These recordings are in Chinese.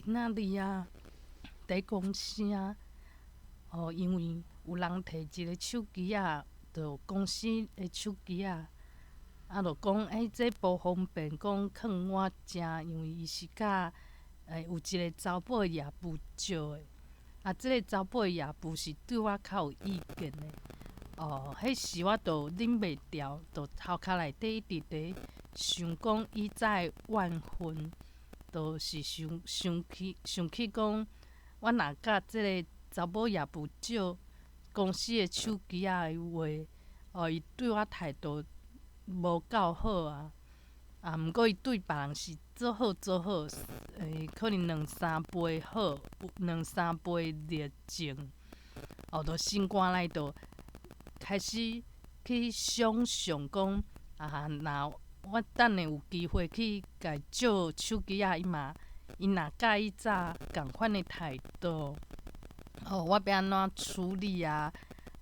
今仔日啊，伫公司啊，因为有人摕一个手机啊，就公司的手机啊，就讲这无方便，讲囥我遮，因为伊是甲有一个查某的夜妇借的。即个查某的夜妇是对我较有意见的。迄时我就忍袂牢，就头壳内底一直伫想讲以早的晚婚，就是想起讲，我若甲即个查某夜妇借公司的手机仔的话，伊对我态度无够好啊。毋过伊对别人是做好，可能两三倍好，两三倍热情。就心肝内就开始去想象讲，若我等下有机会去甲伊借手机仔，伊若甲以早共款的态度，我要安怎处理啊？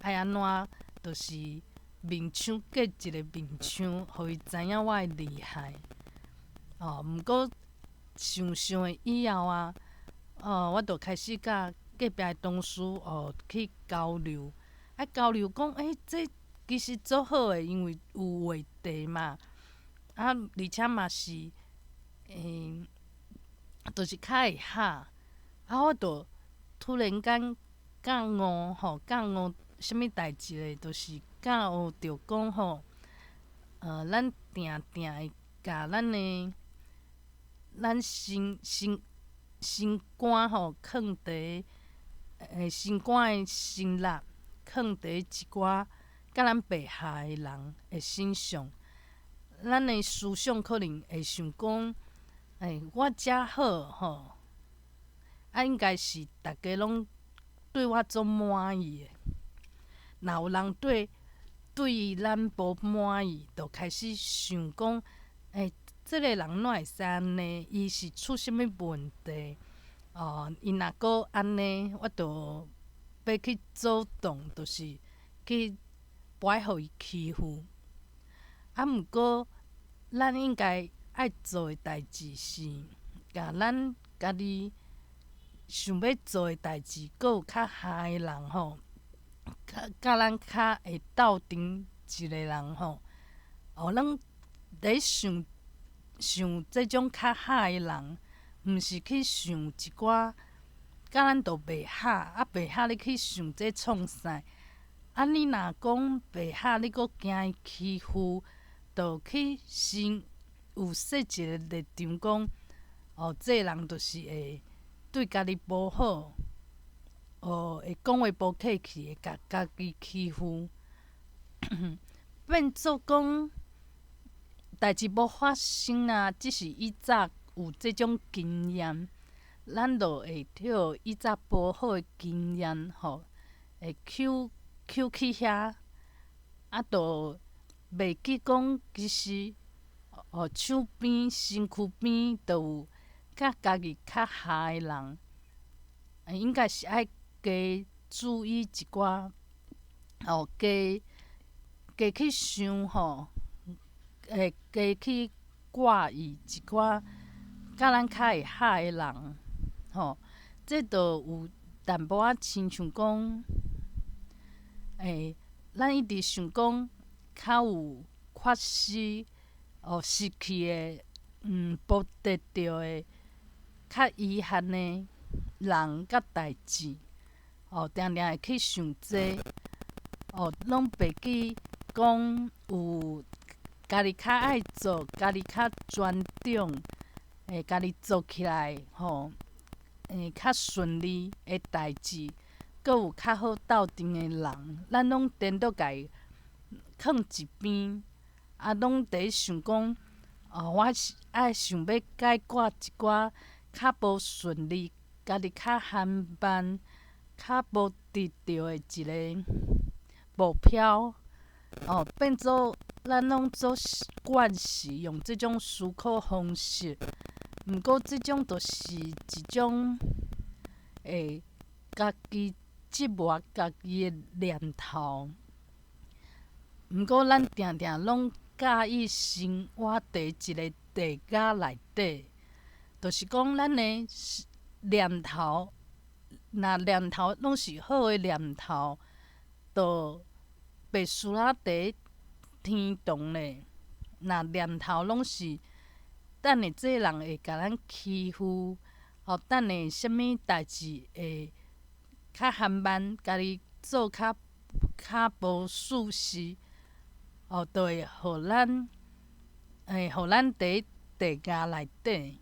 爱安怎？就是面墙隔一个面墙，互伊知影我的厉害。毋过想的以后啊，我就开始甲隔壁的同事去交流，交流讲，这其实做好诶，因为有话题嘛，而且嘛是，就是较会合。我就突然间觉悟啥物代志咧，就是觉悟着讲咱定定会甲咱心肝囥伫心肝的心力，囥伫一寡甲咱白合的人的身上。咱的思想可能会想讲，我遮好应该是大家拢对我足满意的。若有人对咱无满意，就开始想讲，即个人哪会使安尼？伊是出啥物问题？伊若阁安尼，我就要去主动，就是去不爱互伊欺负。毋过，咱应该爱做的代志是，甲咱家己想要做的代志，阁有较合的人甲咱较会斗阵一个人咱伫想即种较合的人，毋是去想一寡甲咱都袂合，袂合你去想这创啥？你若讲袂合，你阁惊伊欺负，就去先有设一个立场讲，这个人就是会对家己无好，会讲话无客气，会甲家己欺负，变做讲代志无发生啊，只是以早有即种经验，咱就会捡以早无好的经验，会捡去遐，就袂记讲其实，手边、身躯边就有甲家己较合的人，应该是爱加注意一寡，加去想加去挂意一寡甲咱较会合的人，这就有淡薄仔亲像讲，咱一直想讲较有缺失，失去的，无得到的，较遗憾的人甲代志，定定会去想这，拢袂记讲有家己较爱做，家己较专长，家己做起来较顺利的代志，阁有较好斗阵的人，咱拢颠倒家己囥一边，拢伫想讲，我是爱想要解决一寡较无顺利、家己较含慢、较无得到的一个目标，变做咱拢做惯势用即种思考方式。毋过即种就是一种家己折磨家己的念头。毋过咱定定拢介意生活伫一个地界内底，就是讲咱的念头，若念头拢是好诶念头，就袂输啊伫天堂咧。若念头拢是等下这个人会甲咱欺负，等下啥物代志会较缓慢，家己做较无事实，就会互咱伫地狱内底。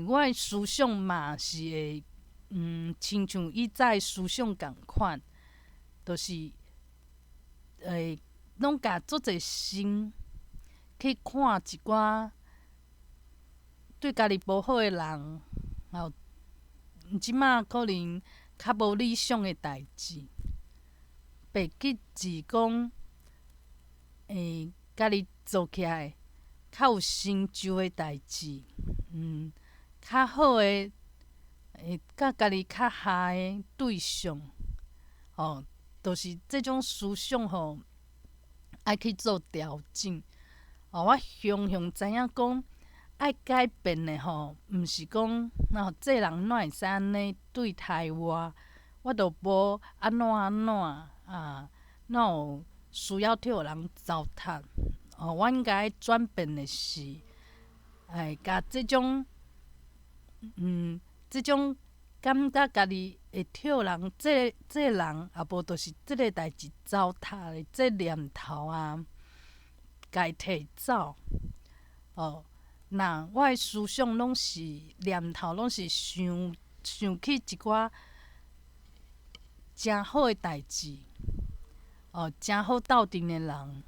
我诶思想嘛是会，亲像以前诶思想共款，就是拢甲足侪心去看一寡对家己无好诶人，即马可能较无理想诶代志，袂记住讲，家己做起来较有成就诶代志，较好诶，甲家己较合诶对象，就是即种思想爱去做调整。我常常知影讲，爱改变诶毋是讲，这人哪会使安尼对待我，我著无安怎哪有需要替互人糟蹋。我应该转变诶是，甲即种感觉家己会替人，这个人也无就是即个代志糟蹋诶，这念头家己摕走。若我诶思想拢是念头，拢是想起一寡诚好诶代志，诚好斗阵诶人，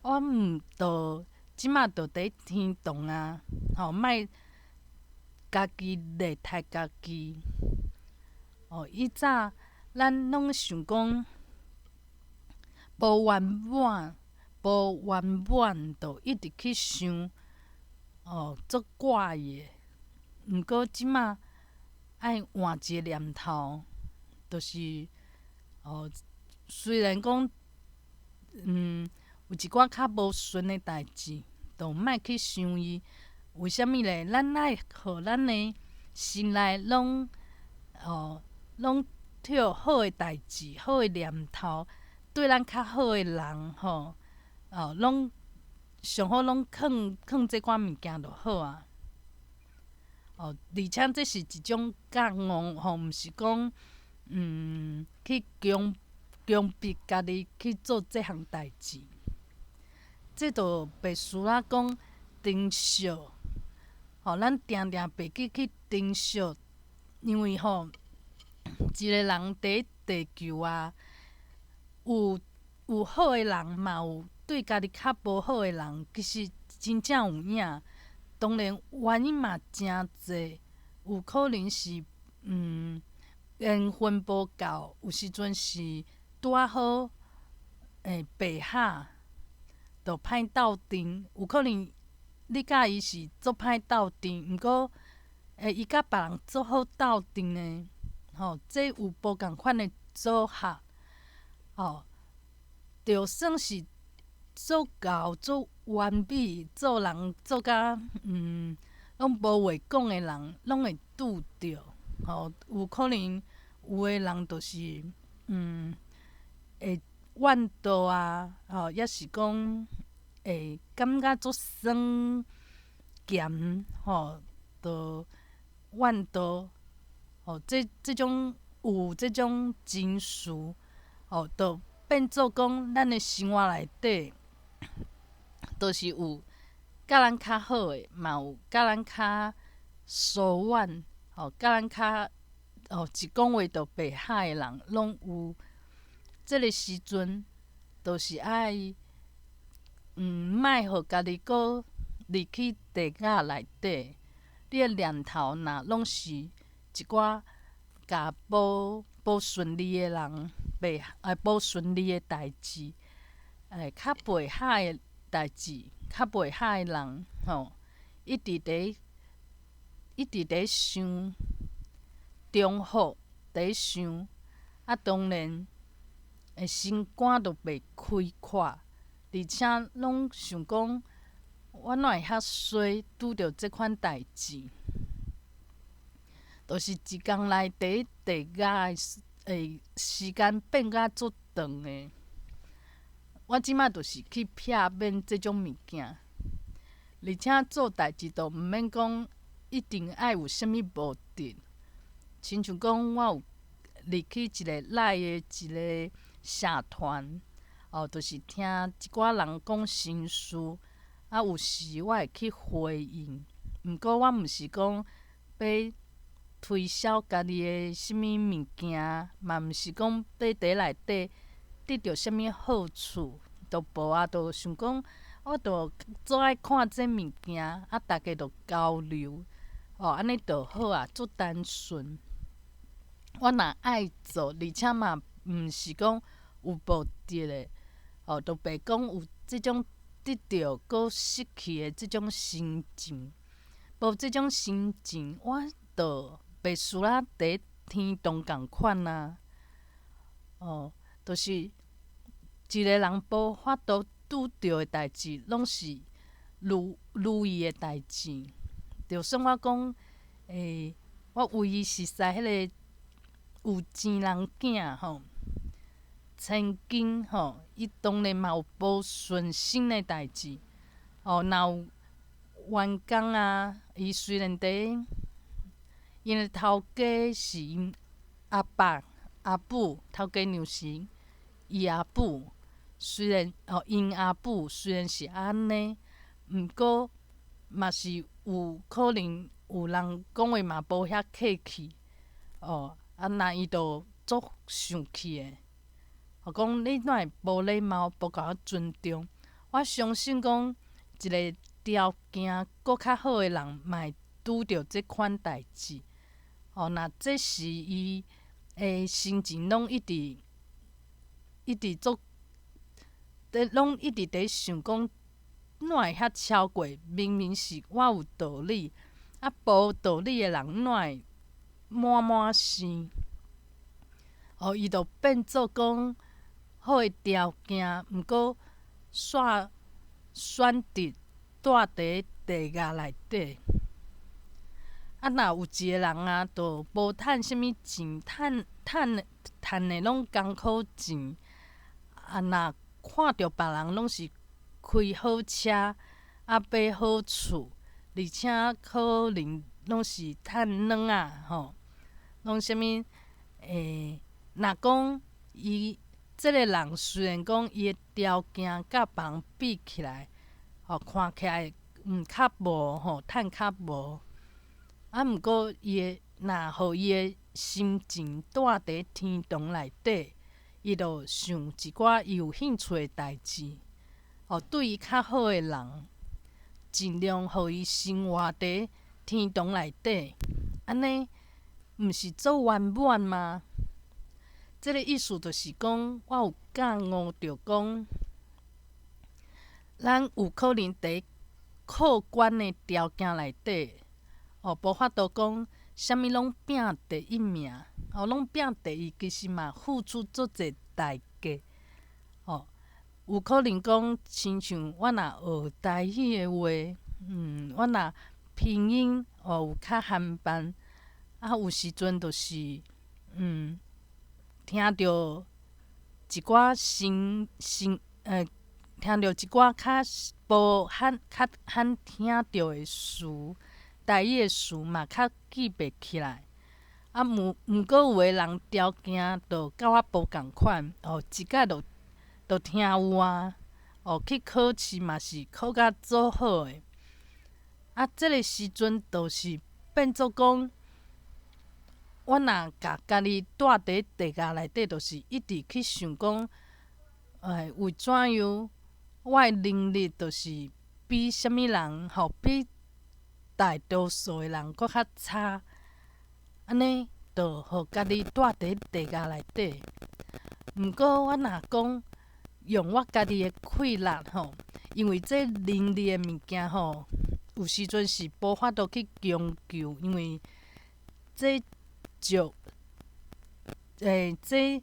我即马著伫天堂啊，莫家己虐待家己。以早咱拢想讲无圆满，著一直去想，足怪异诶。毋过即马爱换一个念头，就是虽然讲，有一寡较无顺诶代志，著莫去想伊。为虾米咧？咱爱互咱诶心内拢着好诶代志、好诶念头，对咱较好诶人拢上好拢囥即款物件就好啊。而且这是一种觉悟，毋是讲去强迫家己去做即项代志。这就袂输啊讲珍惜，咱定定袂记去珍惜，因为一个人伫地球啊，有好诶人，嘛有对家己较无好诶人，其实真正有影。当然原因嘛诚济，有可能是缘分无够，有时阵是拄啊好白合，就歹斗阵。有可能你甲伊是足歹斗阵，毋过伊甲别人足好斗阵诶，这有无共款诶组合，就算是足够、足完美，做人做甲拢无话讲诶人，拢会拄着。有可能有诶人就是会怨妒啊，抑是讲会感觉足酸咸，就怨妒。即种有即种情绪，就变做讲咱诶生活内底，就是有甲咱较好诶，嘛有甲咱较疏远，甲咱较一讲话就白喊诶人，拢有。即个时阵，就是爱莫互家己搁入去地狱内底。你诶念头若拢是一寡甲无顺利诶人无顺利诶代志，较袂好诶代志，较袂好诶人，一直伫想，重复伫想，当然心肝就袂开阔，而且拢想讲，我哪会遐衰拄着即款代志？就是一工内底地甲诶时间变甲足长诶。我即摆就是去避免即种物件，而且做代志都毋免讲一定爱有啥物目的。亲像讲，我有入去一个赖诶一个社团，就是听一寡人讲心事，有时我会去回应。毋过我毋是讲要推销家己诶啥物物件，嘛毋是讲要伫内底得到啥物好处，都无啊。就想讲，我就做爱看这物件，大家就交流，安尼就好啊，足单纯。我若爱做，而且嘛毋是讲有目的诶，就袂讲有即种得到搁失去诶即种心情。无即种心情，我就袂输啊伫天堂共款啊。就是一个人无法度拄着诶代志，拢是如意诶代志。就算我讲，我为伊是使迄个有钱人囝千金伊当然嘛有无顺心诶代志。若有员工啊，伊虽然伫因诶头家是因阿爸阿母，头家娘是伊阿母，虽然因阿母虽然是安尼，毋过嘛是有可能有人讲话嘛无遐客气，那伊就足生气诶。讲你哪会无礼貌，无甲我尊重？我相信讲一个条件搁较好诶人，嘛会拄着即款代志。若这是伊诶心情，拢一直足，拢一直伫想讲，哪会遐超过？明明是我有道理，无道理诶人哪会满满生？伊就变做讲好诶条件，毋过选择住伫地下内底。若有一个人啊，就无趁啥物钱，趁诶拢艰苦钱。若看着别人拢是开好车，买好厝，而且可能拢是趁软啊，拢啥物若讲伊即个人虽然讲伊诶条件甲别人比起来，看起来较无趁较无。毋过若互伊诶心情住伫天堂内底，伊就想一寡伊有兴趣诶代志。对伊较好诶人，尽量互伊生活伫天堂内底，安尼毋是足圆满吗？即个意思就是讲，我有感悟着讲，咱有可能伫客观诶条件内底。无法度讲啥物拢拼第一名，拢拼第一，其实嘛付出足侪代价。有可能讲，亲像我若学台语诶话，我若拼音有较含办，有时阵就是听着一寡听着一寡较无较听着诶词。台语诶词嘛较记袂起来，毋过有诶人条件就甲我无共款，一届就听有啊，去考试嘛是考甲足好诶。即个时阵就是变做讲，我若甲家己住伫地下内底，就是一直去想讲，为怎样我诶能力就是比啥物人比大多数诶人搁较差，安尼就互家己住伫地下内底。毋过我若讲用我家己诶气力因为这能力诶物件有时阵是无法度去强求，因为这宇宙诶神，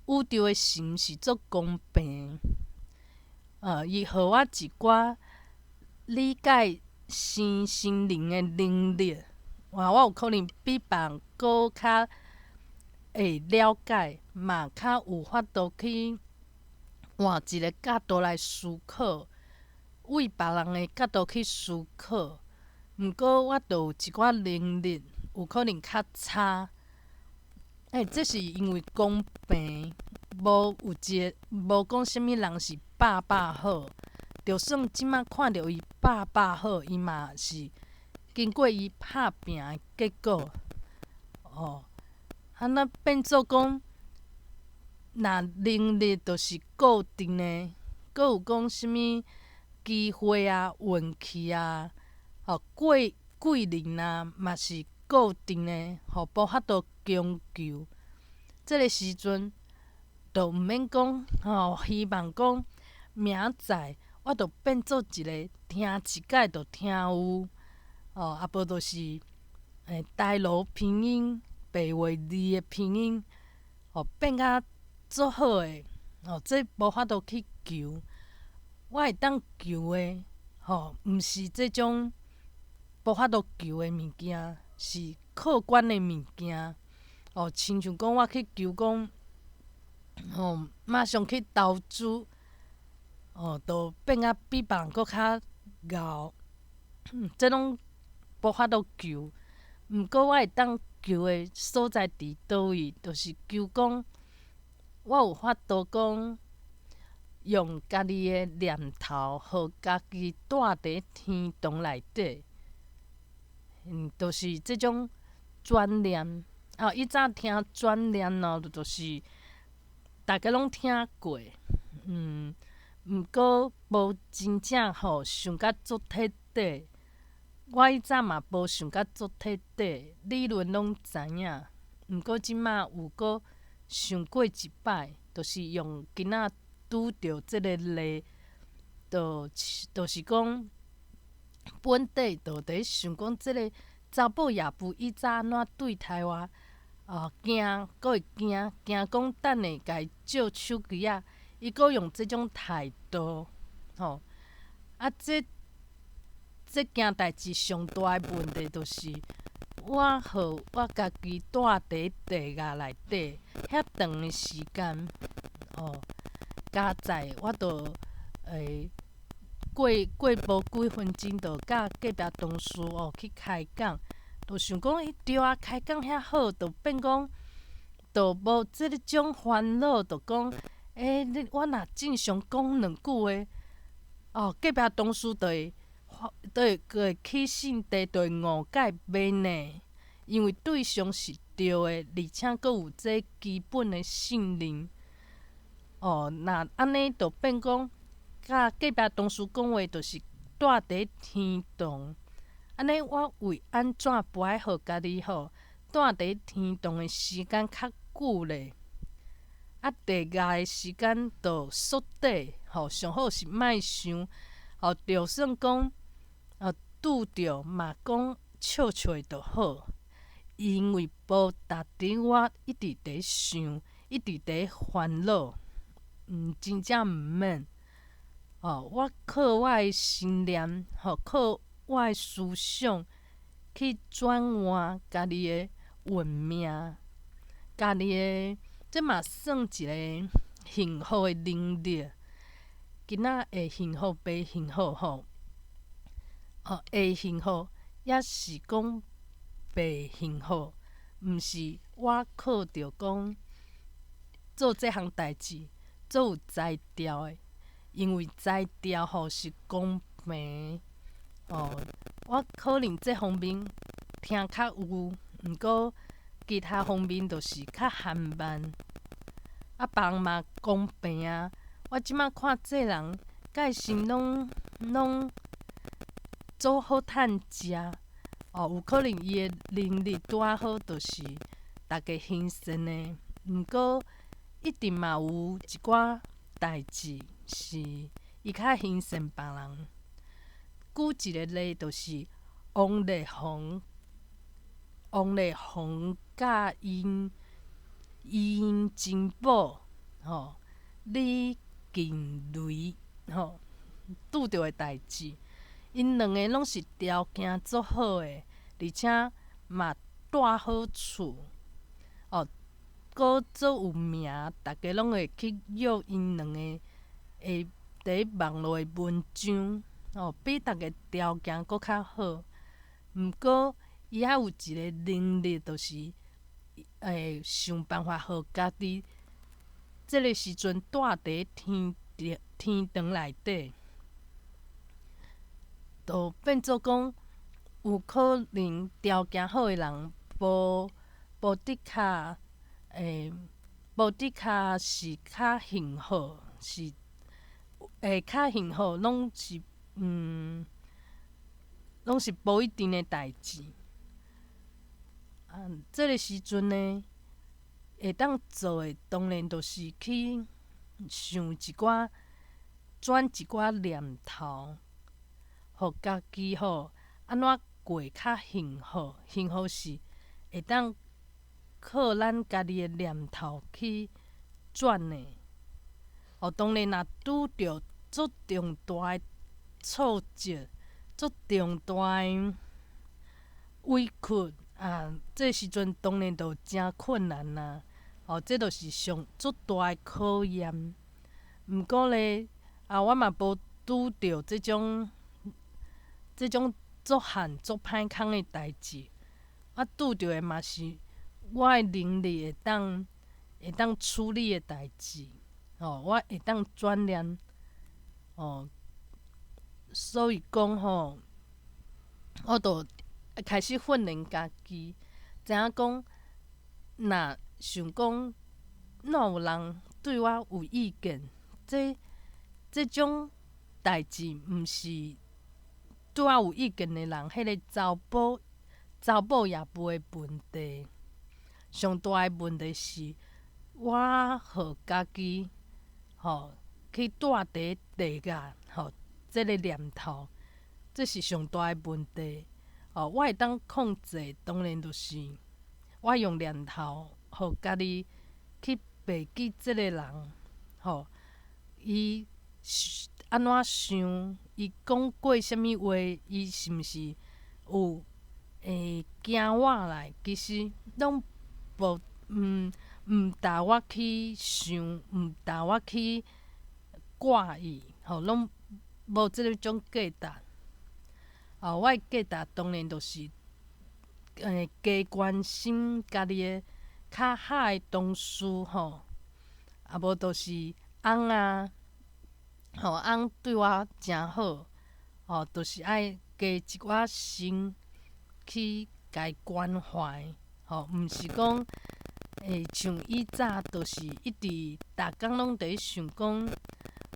宇宙诶神是足公平。伊互我一寡理解生心灵的能力，我有可能比别人搁较会了解，嘛较有法度去换一个角度来思考，为别人的角度去思考。毋过我著有一寡能力，有可能较差。这是因为公平，无讲啥物人是百好。就算即摆看着伊百好，伊嘛是经过伊拍拼的结果。那变做讲，若能力就是固定的，搁有讲啥物机会啊、运气啊、贵人啊，嘛是固定的，无法度强求。即个时阵，就毋免讲希望讲明仔我著变做一个听一摆就听有，啊无就是台罗拼音、白话字的拼音，变甲足好的，这无法度去求。我会当求的，毋是即种无法度求的物件，是客观的物件。亲像讲我去求讲，马上去投资，就变啊比别人搁较敖，这拢无法度求。毋过我会当求的所在伫倒位，就是求讲，我有法度讲，用家己的念头，互家己带伫天堂内底。就是即种转念。以早听转念就是大家拢听过，毋过无真正想甲足彻底。我以早嘛无想甲足彻底，理论拢知影。毋过即摆有搁想过一摆，就是用今仔拄着即个例，就是讲本地就伫想讲，即个查甫夜妇以早安怎对待我？惊，搁会惊讲等下甲伊借手机仔，伊搁用即种态度，这件代志上大的问题就是，我家己住伫地下内底，遐长的时间，加载我著过无几分钟，就甲隔壁同事去开讲，就想讲对啊，开讲遐好，就变讲，就无即种烦恼，就讲我若正常讲两句话，隔壁同事就会起性地，就会误解袂呢。因为对象是对的，而且阁有这基本的信任。那安尼就变讲，甲隔壁同事讲话，就是住伫天堂。安尼我为安怎不爱互家己住伫天堂的时间较久咧？地下的时间就缩短，上好是莫想。就算讲拄着嘛，讲笑笑就好。因为无达伫我一直伫想，一直伫烦恼，真正毋免。我靠我的心念，靠我的思想去转换家己的运命，家己的这嘛算一个幸福的能力。今仔会幸福袂幸福会幸福也是讲袂幸福，毋是我靠着讲做这项代志做有才调的，因为才调是公平的。我可能这方面听较有，毋过其他方面就是较含慢。别人嘛公平啊！我即摆看这人，甲伊心拢做好趁食。有可能伊的能力拄仔好，就是大家欣赏的。毋过一定嘛有一寡代志是伊较欣赏别人。举一个例，就是王力宏甲因前某李静蕾拄着的代志。因两个拢是条件足好诶，而且嘛住好厝，哦，阁足有名，逐家拢会去约因两个会伫网络诶文章，哦，比逐个条件阁较好。毋过伊还有一个能力，就是会想办法互家己即个时阵住伫天堂内底，就变做讲有可能条件好诶人无的确无的确是较幸福，是会较幸福，拢是无一定诶代志。即个时阵呢，会当做诶，当然就是去想转一寡念头，互家己安怎过较幸福。幸福是会当靠咱家己诶念头去转诶。当然若拄着足重大诶挫折、足重大诶委屈这时阵当然就真困难啦。这就是足大诶考验。毋过咧，我嘛无拄着即种足罕足歹康诶代志。我拄着诶嘛是我诶能力会当处理诶代志。我会当转念。所以讲我就开始训练家己，知影讲，若想讲，若有人对我有意见，即种代志毋是对我有意见的人，迄个查某也无诶问题。上大诶问题是，我互家己去住伫地下即个念头，这是上大诶问题。我会当控制，当然就是我用念头，互家己去袂记即个人，伊安怎想，伊讲过啥物话，伊是毋是有会惊我来？其实拢无，毋搭我去想，毋搭我去怪伊，拢无即个种价值。我诶价值当然就是加关心家己诶较好诶同事无就是翁翁对我诚好，就是爱加一寡心去甲伊关怀，毋是讲像以早就是一直逐工拢伫想讲，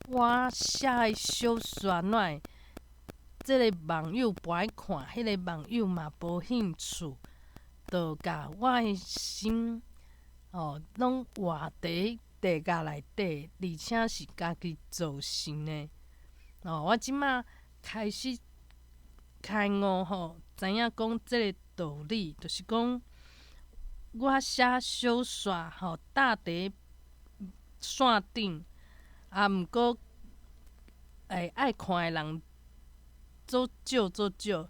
我写诶小说哪会即个网友无爱看，迄个网友嘛无兴趣，就甲我诶心拢活伫地下内底，而且是家己造成诶。我即马开始开悟知影讲即个道理，就是讲我写小说搭伫线顶，毋过爱看诶人足少，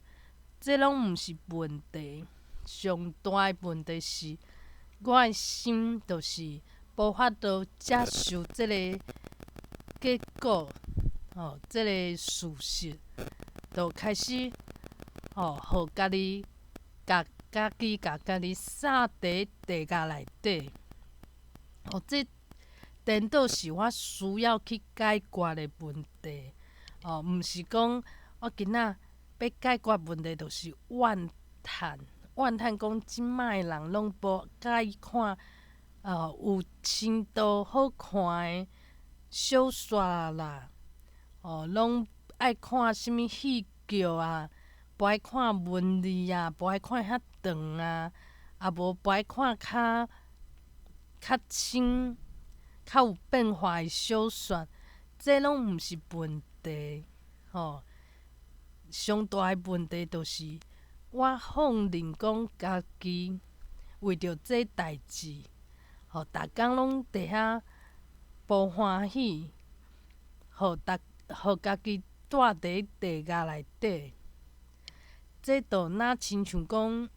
这拢毋是问题。上大诶问题是，我诶心就是无法度接受即个结果，即个事实，就开始互家己甲家己撒伫地下内底。这颠倒是我需要去解决的问题。毋是讲我今仔要解决问题，就是怨叹讲即摆人拢无介意看有深度好看的小说啦，拢爱看啥物戏剧无爱看文字无爱看遐长也无爱看较深、较有变化的小说，这拢毋是问题。上大诶问题就是我放任讲家己为着这代志，逐工拢伫遐无欢喜，互家己住伫地涯内底。这就若亲像讲，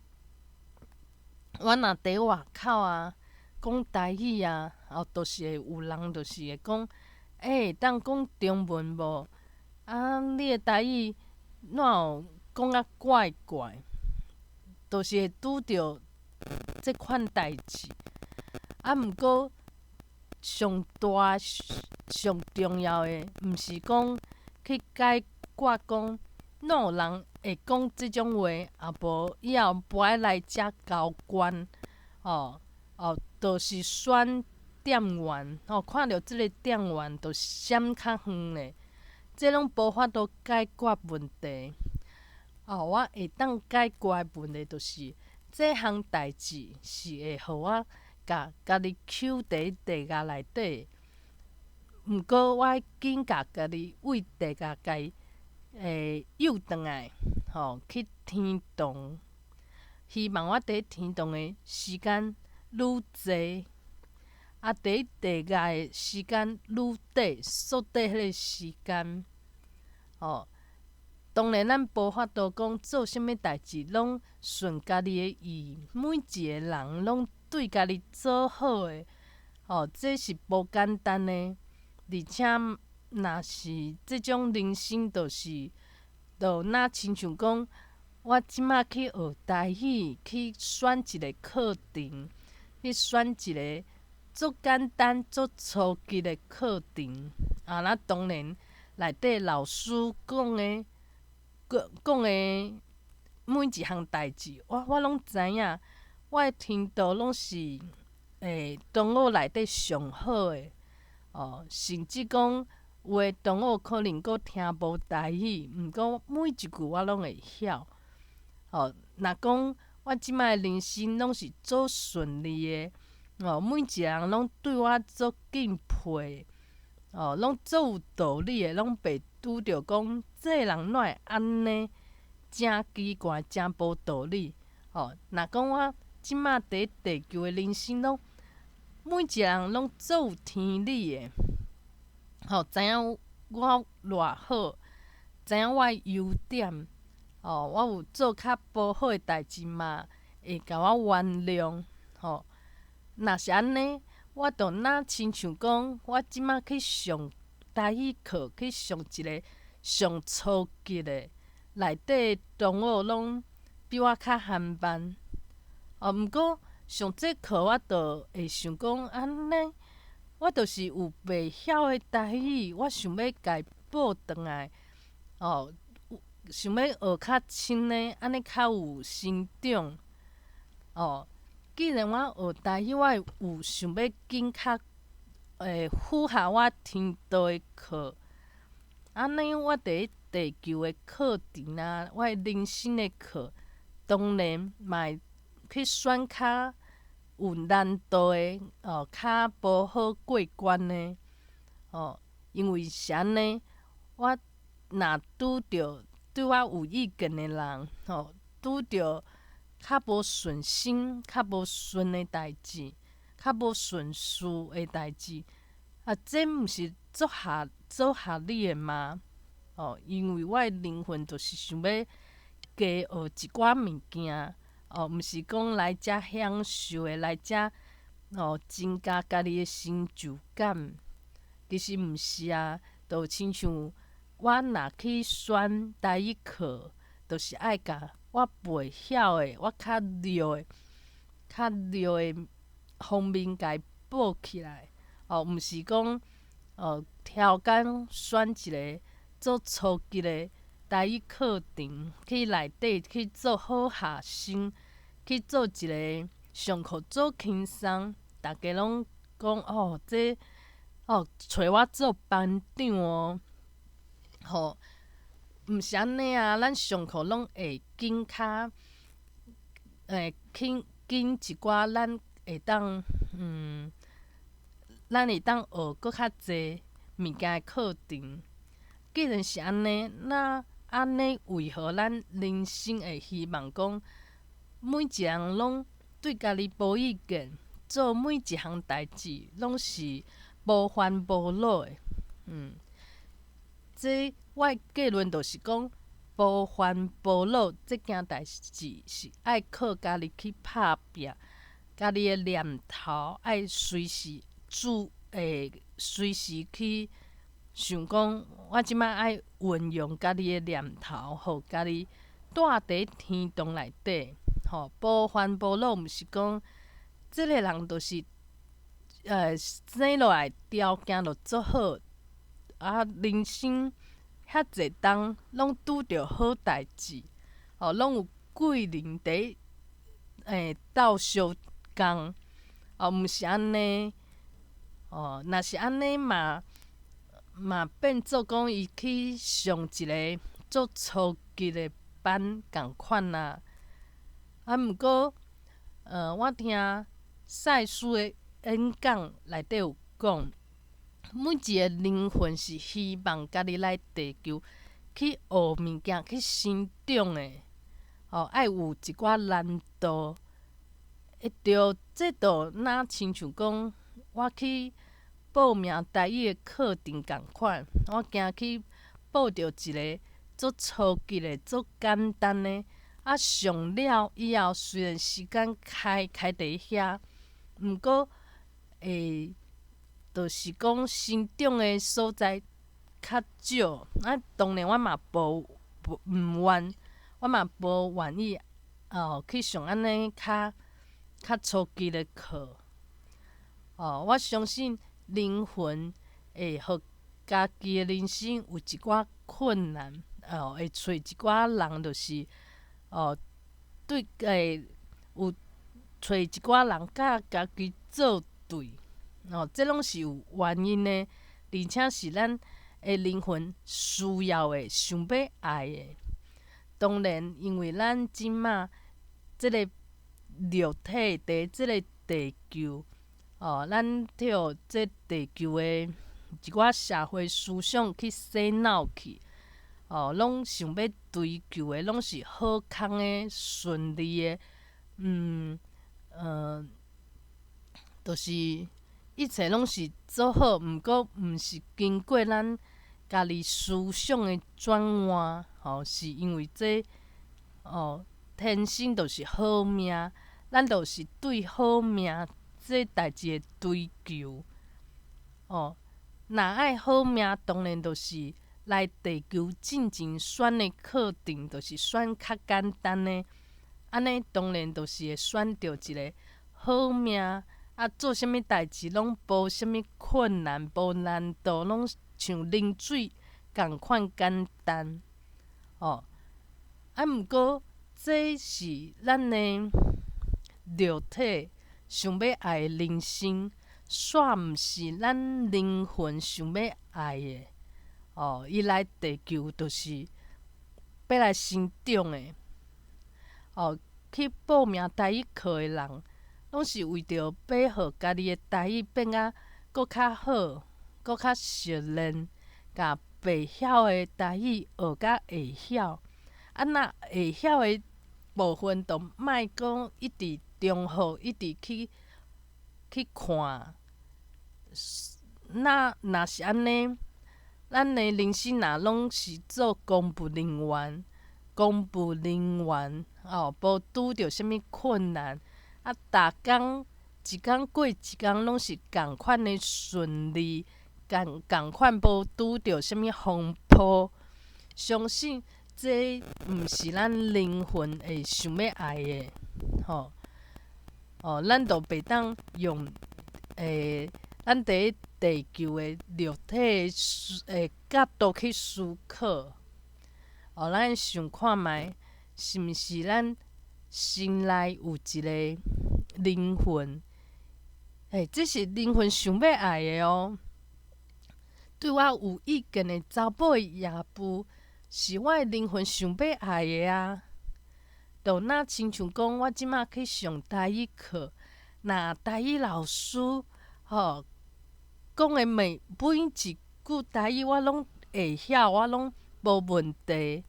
我若伫外口啊，讲台语啊，就是会有人就是会讲，会当讲中文无？啊，你的台语哪有讲啊怪怪？就是会拄着即款代志。啊，毋过上大上重要的，毋是讲去解决讲哪有人会讲即种话，啊无以后不爱来遮交关。就是选店员，看着即个店员就闪较远咧，这拢无法度解决问题。我会当解决的问题，就是这项代志是会互我家己囂伫地涯内底。毋过我爱紧甲家己为地涯诱转来，去天堂。希望我伫天堂的时间愈侪，啊，伫地涯的时间愈短，缩短迄个时间。当然咱无法度讲做啥物代志拢顺家己的意，每一个人拢对家己做好的，这是无简单的。而且若是即种人生，就若亲像讲，我即马去学台语，去选一个课程，去选一个足简单、足初级的课程。那当然内底老师讲的每一项代志，我拢知影。我的程度拢是同学内底上好的。甚至讲有的同学可能阁听无台语，毋过每一句我拢会晓。若讲我即摆的人生拢是足顺利的，每一个人拢对我足敬佩的，拢足有道理的，拢袂拄着讲这人哪会安尼，真奇怪，真无道理。若讲我即摆伫地球的人生拢，每一个人拢足有天理的。知影我偌好，知影我的优点。我有做较无好的代志嘛，会甲我原谅。若是安尼，我就若亲像讲，我即摆去上台语课，去上一个上初级的，内底同学拢比我较含慢。毋过上这课我就会想讲，安尼我就是有袂晓的台语，我想要家补转来。想要学较深的，安尼较有成长。既然我学台语，我会有想要紧较符合我程度的课。安尼我伫地球的课程啊，我的人生的课，当然嘛会去选较有难度的，较无好过关的。因为是安尼，我若拄着对我有意见的人，拄着较无顺心、较无顺的代志，较无顺事的代志，这毋是足合理的吗？因为我的灵魂就是想要加学一寡物件，毋是讲来遮享受的，来遮增加家己的成就感。其实毋是啊，就亲像我若去选台语课，就是爱甲我袂晓的、我较弱的方面家补起来。毋是讲挑拣选一个做初级的台语课程，去内底去做好学生，去做一个上课做轻松，大家拢讲找我做班长哦。毋是安尼啊，咱上课拢会紧较紧一寡，咱会当咱会当学搁较济物件的课程。既然是安尼，那安尼为何咱人生会希望讲每一个人拢对家己无意见，做每一项代志拢是无烦无恼的？我的结论就是讲，无烦无恼即件代志是爱靠家己去拍拼，家己的念头爱随时随时去想讲，我即摆爱运用家己的念头，互家己住伫天堂内底。无烦无恼，毋是讲即个人就是生落来条件就足好，人生遐济冬拢拄着好代志，拢有贵人伫斗相共，毋是安尼。若是安尼嘛变做讲伊去上一个做初级的班共款啊。毋过我听赛斯的演讲内底有讲，每一个灵魂是希望家己来地球去学物件、去成长的。爱有一寡难度，会着这就若亲像讲，我去报名台语的课程共款，我行去报着一个足初级的、足简单的，上了以后，虽然时间开伫遐，毋过就是讲成长的所在较少。当然我嘛毋愿，我嘛无愿意去上安尼较初级的课。我相信灵魂会互家己的人生有一寡困难，会找一寡人，就是对有找一寡人甲家己作对。这拢是有原因的，而且是咱的灵魂需要的、想要爱的。当然，因为咱即马即个肉体伫即个地球，咱着即地球的一寡社会思想去洗脑去，拢想要追求的拢是好康的、顺利的，就是一切拢是做好，毋过毋是经过咱家己思想的转换，是因为这天生就是好命，咱就是对好命这代志的追求。若爱好命，当然就是来地球进前选的课程，就是选较简单的，安尼当然就是会选着一个好命。做啥物代志拢无啥物困难，无难度，拢像啉水共款简单。毋过这是咱的肉体想要爱的人生，煞毋是咱灵魂想要爱的。伊来地球就是要来成长的。去报名台语课的人，拢是为着要互家己的台语变啊搁较好，搁较熟练，甲袂晓的台语学甲会晓。若会晓的部分，就莫讲一直重复，一直去看。若是安尼，咱的人生拢是做公务人员，无拄着啥物困难，逐工一工过一工，拢是共款的顺利，共款无拄着啥物风波。相信这毋是咱灵魂会想要爱的。咱就袂当用咱伫地球的肉体的角度去思考。咱想看觅，是毋是咱心内有一个灵魂？这是灵魂想要爱的哦。对我有意见的查某的夜父，是我的灵魂想要爱的啊。就若亲像讲，我即马去上台语课，若台语老师讲的每一句台语我拢会晓，我拢无问题。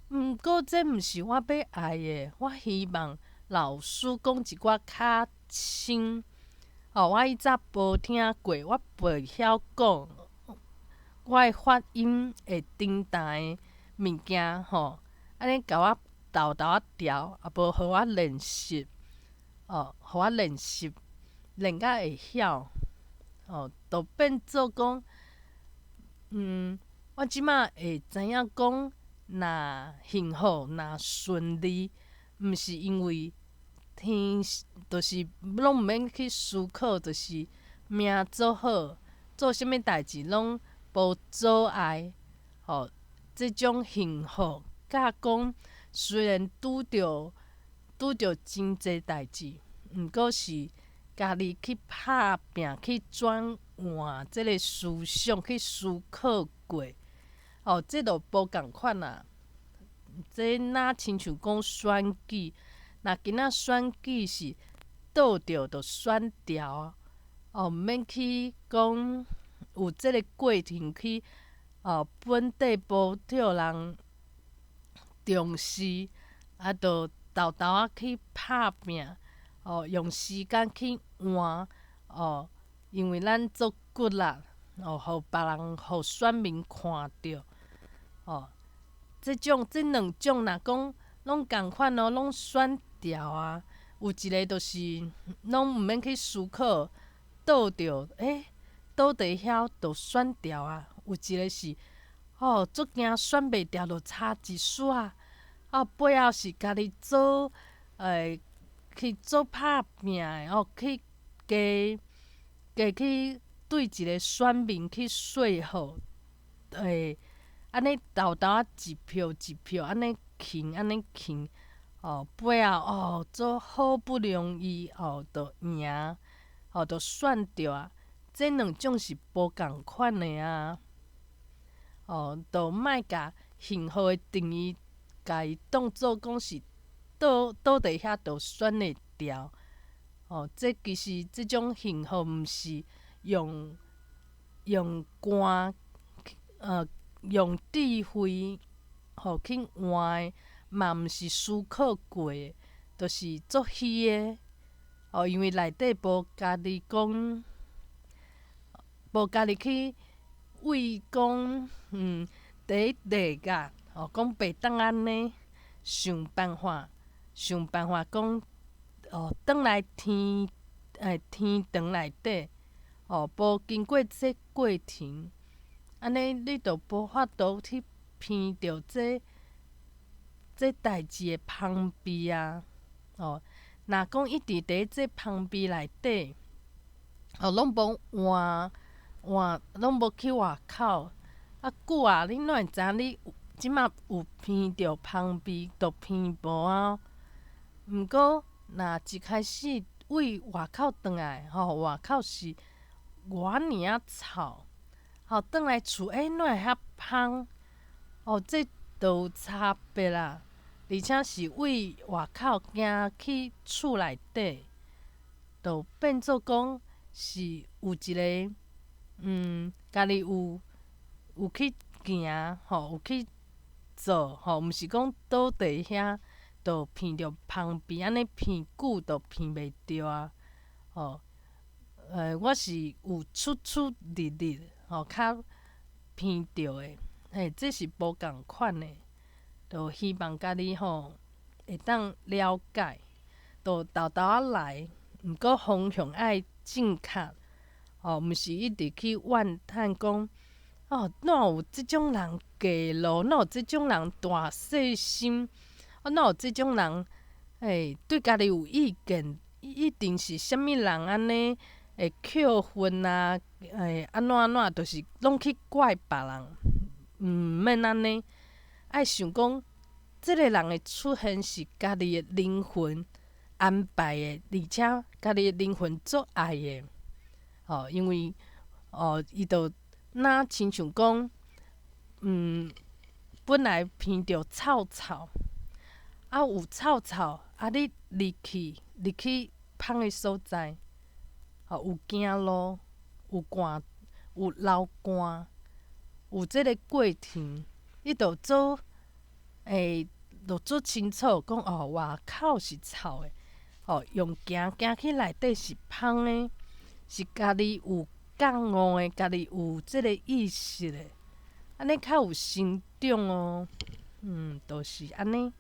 毋过这毋是我要爱的，我希望老师讲一寡较深。我以前无听过，我袂晓讲。我的发音会重大的物件吼，安尼甲我豆豆仔调，也无互我练习，互我练习，练甲会晓，就变做讲，我即马会知影讲，若幸福，若顺利，毋是因为天，就是拢毋免去思考，就是命做好，做啥物代志拢无阻碍。即种幸福，甲讲虽然拄着真济代志，毋过是家己去拍拼，去转换即个思想，去思考过。这就无共款啦。这若亲像讲选举，若今仔选举是倒着就选掉毋免去讲有即个过程去本地无着人重视，就豆豆仔去拍拼，用时间去换，因为咱做骨力，互别人、互选民看着，即两种若讲拢共款拢选掉啊。有一个就是拢毋免去思考，倒着倒伫遐就选掉啊。有一个是足惊选袂掉，就差一撮，背后是家己做去做拍拼的，去加去对一个选民去说服，安尼豆豆仔一票一票安尼徛安尼徛，背后做好不容易就赢，就选着啊。这两种是无共款的啊。就莫甲幸福的定义，家己当做讲是倒伫遐就选会掉。这其实即种幸福毋是用肝用智慧去换的，嘛毋是思考过的，就是作虚的。因为内底无家己讲，无家己去为讲第一题甲，讲白当安尼想办法讲，转来天堂内底，无经过这过程，安尼你就无法度去闻着这代志的芳味啊。若讲一直伫这芳味内底，拢无拢无去外口，久啊，你哪会知影你即马有闻着芳味，就闻无啊。毋过，若一开始为外口转来，外口是偌尔啊臭，转来厝哪会遐芳？这就有差别啦。而且是为外口行去厝内底，就变做讲是有一个家己有去行，有去做，毋是讲倒伫遐就闻着芳味，安尼闻久就闻袂着啊。我是有出入入，较闻着的，这是无共款的。就希望家己会当了解，就豆豆仔来，毋过方向爱正确，毋是一直去怨叹讲，哪有即种人假路，哪有即种人大细心，哪有即种人对家己有意见，一定是啥物人安尼会扣分啊，安怎，就是拢去怪别人，毋免安尼。爱想讲，即个人的出现是家己的灵魂安排的，而且家己的灵魂足爱的。因为伊就若亲像讲，本来闻着臭臭，有臭臭，你入去芳的所在，有行路，有汗，有流汗，有即个过程。你着做着做清楚，讲外口是臭的，用行去内底是芳的，是家己有觉悟的，家己有即个意识的，安尼较有成长哦。就是安尼。